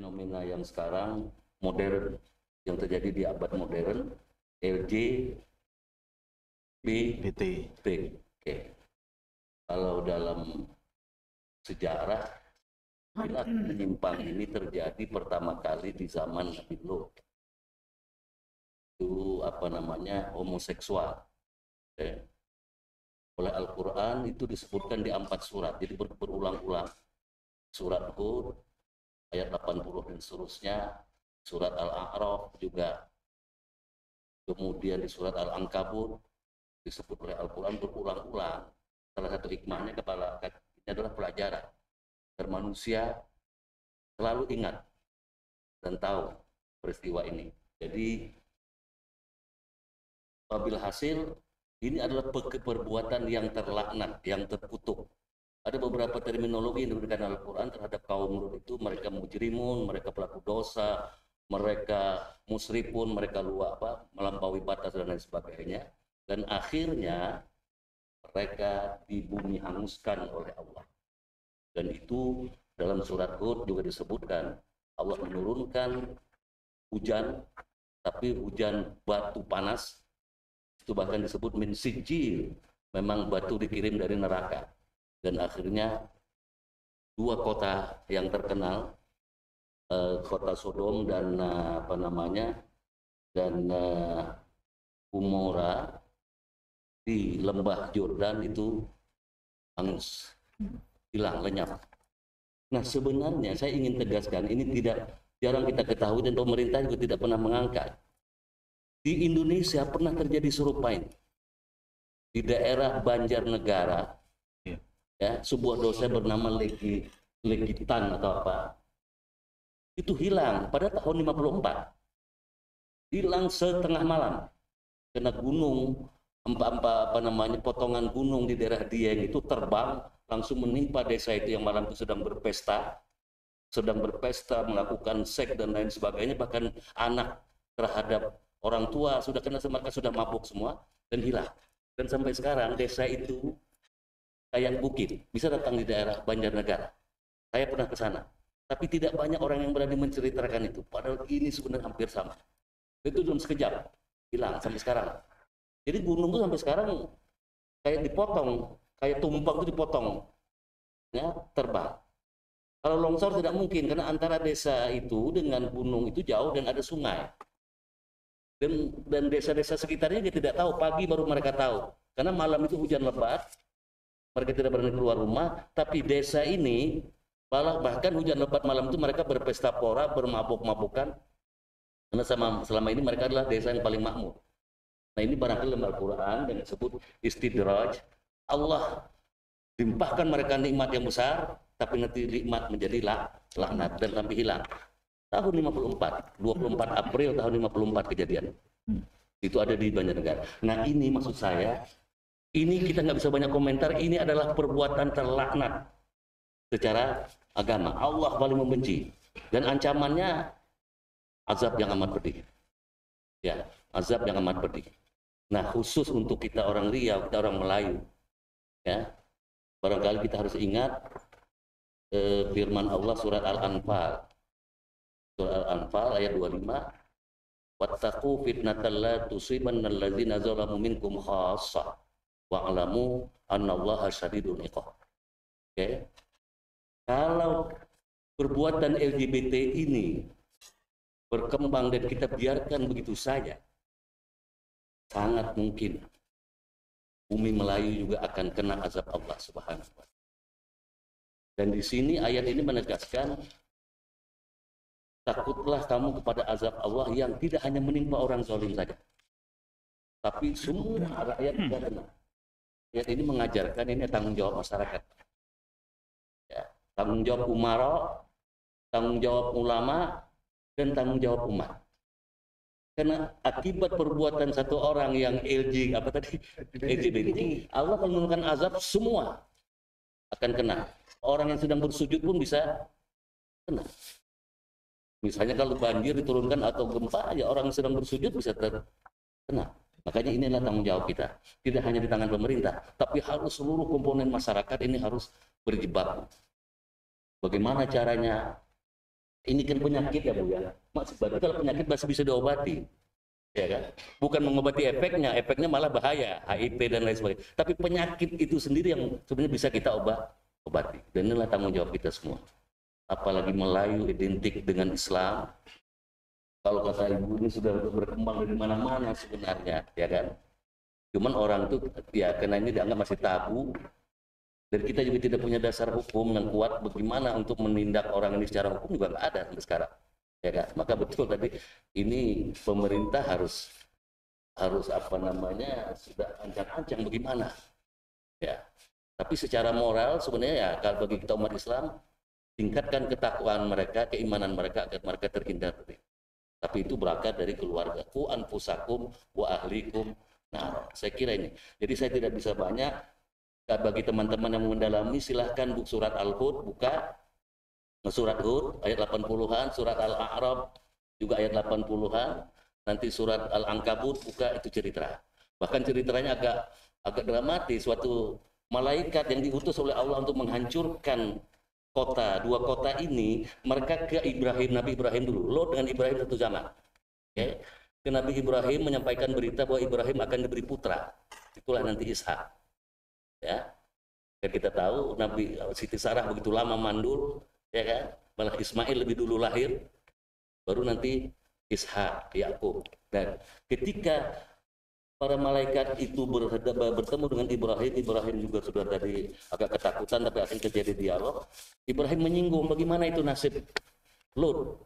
fenomena yang sekarang modern, yang terjadi di abad modern, LGBT. Oke. Kalau dalam sejarah, perilaku menyimpang ini terjadi pertama kali di zaman Nabi Lot. Itu homoseksual. Oke. Oleh Al-Quran itu disebutkan di 4 surat, jadi berulang-ulang. Surat Hud, ayat 80 dan seterusnya, surat Al-A'raf juga, kemudian di surat Al-Ankabut disebut oleh Al-Quran berulang-ulang. Salah satu hikmahnya ini adalah pelajaran agar manusia selalu ingat dan tahu peristiwa ini. Jadi wabil hasil ini adalah perbuatan yang terlaknat, yang terkutuk. Ada beberapa terminologi yang diberikan Al-Quran terhadap kaum Lut itu. Mereka mujrimun, mereka pelaku dosa, mereka musrifun, mereka melampaui batas dan lain sebagainya. Dan akhirnya mereka di bumi hanguskan oleh Allah. Dan itu dalam surat Hud juga disebutkan, Allah menurunkan hujan, tapi hujan batu panas. Itu bahkan disebut min sijil, memang batu dikirim dari neraka. Dan akhirnya 2 kota yang terkenal, kota Sodom dan Gomora di lembah Yordan itu hangus, hilang, lenyap. Nah, sebenarnya saya ingin tegaskan, ini jarang kita ketahui dan pemerintah juga tidak pernah mengangkat. Di Indonesia pernah terjadi serupa ini. Di daerah Banjarnegara, ya, sebuah dosa bernama Legitan atau apa, itu hilang pada tahun 54. Hilang setengah malam. Karena potongan gunung di daerah Dieng itu terbang, langsung menimpa desa itu yang malam itu sedang berpesta, melakukan seks dan lain sebagainya, bahkan anak terhadap orang tua sudah kena, mereka sudah mabuk semua dan hilang. Dan sampai sekarang desa itu kayak bukit, bisa datang di daerah Banjarnegara. Saya pernah ke sana, tapi tidak banyak orang yang berani menceritakan itu. Padahal ini sebenarnya hampir sama. Itu dalam sekejap hilang sampai sekarang. Jadi gunung itu sampai sekarang kayak dipotong, kayak tumpeng itu dipotong, ya, terbang. Kalau longsor tidak mungkin karena antara desa itu dengan gunung itu jauh dan ada sungai. Dan desa-desa sekitarnya dia tidak tahu, pagi baru mereka tahu. Karena malam itu hujan lebat, mereka tidak berani keluar rumah, tapi desa ini, bahkan hujan lebat malam itu mereka berpesta pora, bermabuk-mabukan, karena selama ini mereka adalah desa yang paling makmur. Nah, ini barangkali dalam Al-Quran yang disebut istidraj, Allah limpahkan mereka nikmat yang besar, tapi nanti nikmat menjadi laknat dan sampai hilang. Tahun 54, 24 April tahun 54 kejadian. Itu ada di Banjarnegara. Nah, ini maksud saya, ini kita nggak bisa banyak komentar, ini adalah perbuatan terlaknat secara agama. Allah paling membenci. Dan ancamannya azab yang amat pedih. Ya, azab yang amat pedih. Nah, khusus untuk kita orang Riau, kita orang Melayu, ya, barangkali kita harus ingat firman Allah surat Al-Anfal. Surah Al-Anfal ayat 25, wattaqu fitnatal la tusibanna alladzina zalamu minkum khassah wa'lamu annallaha syadidul iqab. Oke. Kalau perbuatan LGBT ini berkembang dan kita biarkan begitu saja, sangat mungkin bumi Melayu juga akan kena azab Allah Subhanahu wa taala. Dan di sini ayat ini menegaskan, takutlah kamu kepada azab Allah yang tidak hanya menimpa orang zalim saja, tapi semua rakyat juga kena. Ayat ini mengajarkan ini tanggung jawab masyarakat, ya, tanggung jawab umara, tanggung jawab ulama, dan tanggung jawab umat. Karena akibat perbuatan satu orang yang LGBT, Allah akan menurunkan azab, semua akan kena. Orang yang sedang bersujud pun bisa kena. Misalnya kalau banjir diturunkan atau gempa, ya orang yang sedang bersujud bisa terkena. Makanya inilah tanggung jawab kita. Tidak hanya di tangan pemerintah, tapi harus seluruh komponen masyarakat ini harus berjibaku. Bagaimana caranya Ini kan penyakit ya Bu ya. Berarti kalau penyakit masih bisa diobati, ya kan? Bukan mengobati efeknya, efeknya malah bahaya, HIV dan lain sebagainya. Tapi penyakit itu sendiri yang sebenarnya bisa kita obati. Dan inilah tanggung jawab kita semua. Apalagi Melayu identik dengan Islam. Kalau kata Ibu ini sudah berkembang dari mana-mana sebenarnya, ya kan? Cuman orang tuh ya karena ini dianggap masih tabu. Dan kita juga tidak punya dasar hukum yang kuat bagaimana untuk menindak orang ini secara hukum juga nggak ada sampai sekarang, ya kan? Maka betul tadi ini pemerintah harus apa namanya sudah ancang-ancang bagaimana, ya. Tapi secara moral sebenarnya ya kalau bagi kita umat Islam tingkatkan ketakwaan mereka, keimanan mereka agar mereka terhindar dari. Tapi itu berangkat dari keluarga. Ku anfusakum wa ahlikum. Nah, saya kira ini. Jadi saya tidak bisa banyak. Bagi teman-teman yang mendalami silahkan surat Al-Hud buka, surat Hud ayat 80-an, surat Al-A'raf juga ayat 80-an, nanti surat Al-Ankabut buka, itu cerita. Bahkan ceritanya agak dramatis, suatu malaikat yang diutus oleh Allah untuk menghancurkan dua kota ini, mereka ke Ibrahim, Nabi Ibrahim dulu. Lot dengan Ibrahim satu zaman. Okay. Ke Nabi Ibrahim menyampaikan berita bahwa Ibrahim akan diberi putra. Itulah nanti Ishak. Ya, dan kita tahu Nabi Siti Sarah begitu lama mandul, ya kan? Malah Ismail lebih dulu lahir, baru nanti Ishak, Yakub. Dan ketika para malaikat itu bertemu dengan Ibrahim, Ibrahim juga sudah tadi agak ketakutan, tapi akan terjadi dialog. Ibrahim menyinggung bagaimana itu nasib Lot,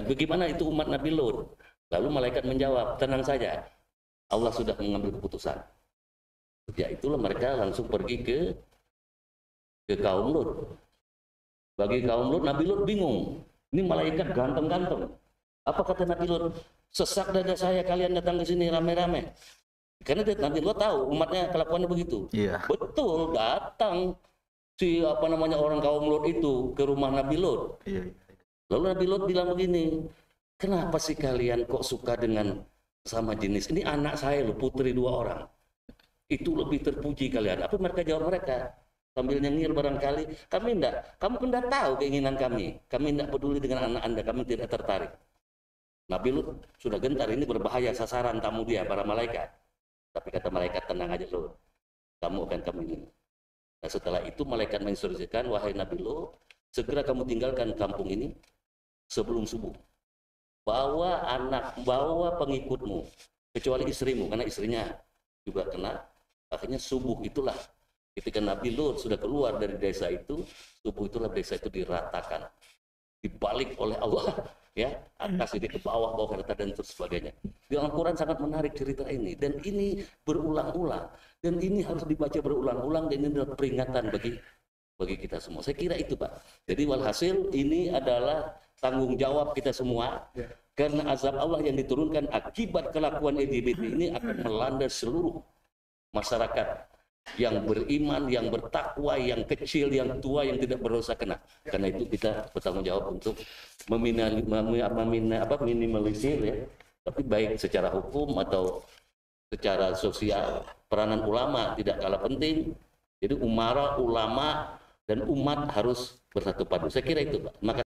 bagaimana itu umat Nabi Lot. Lalu malaikat menjawab, tenang saja, Allah sudah mengambil keputusan. Ya itulah mereka langsung pergi ke kaum Lut. Bagi kaum Lut, Nabi Lut bingung. Ini malaikat ganteng-ganteng. Apa kata Nabi Lut? Sesak dada saya kalian datang ke sini rame-rame. Karena Nabi Lut tahu umatnya kelakuannya begitu. Iya. Betul, datang si orang kaum Lut itu ke rumah Nabi Lut. Iya. Lalu Nabi Lut bilang begini, kenapa sih kalian kok suka dengan sama jenis? Ini anak saya loh, putri 2 orang. Itu lebih terpuji kalian. Apa mereka jawab mereka? Sambil nyengir barangkali, kami enggak. Kamu pun enggak tahu keinginan kami. Kami enggak peduli dengan anak Anda, kami tidak tertarik. Nabi Lut sudah gentar, ini berbahaya, sasaran tamu dia, para malaikat. Tapi kata malaikat, tenang aja Lut. Kamu akan kami ini. Nah setelah itu malaikat menginstruksikan, wahai Nabi Lut, segera kamu tinggalkan kampung ini sebelum subuh. Bawa pengikutmu, kecuali istrimu, karena istrinya juga kena. Akhirnya subuh itulah ketika Nabi Lut sudah keluar dari desa itu, subuh itulah desa itu diratakan, dibalik oleh Allah, ya, atas ini ke bawah, bawah ke atas dan terus sebagainya. Di Al-Quran sangat menarik cerita ini, dan ini berulang-ulang, dan ini harus dibaca berulang-ulang, dan ini adalah peringatan bagi kita semua. Saya kira itu Pak. Jadi walhasil ini adalah tanggung jawab kita semua, karena azab Allah yang diturunkan akibat kelakuan LGBT ini akan melanda seluruh masyarakat yang beriman, yang bertakwa, yang kecil, yang tua, yang tidak berdosa kena. Karena itu kita bertanggung jawab untuk minimalisir, ya. Tapi baik secara hukum atau secara sosial, peranan ulama tidak kalah penting. Jadi umara, ulama, dan umat harus bersatu padu. Saya kira itu Pak. Maka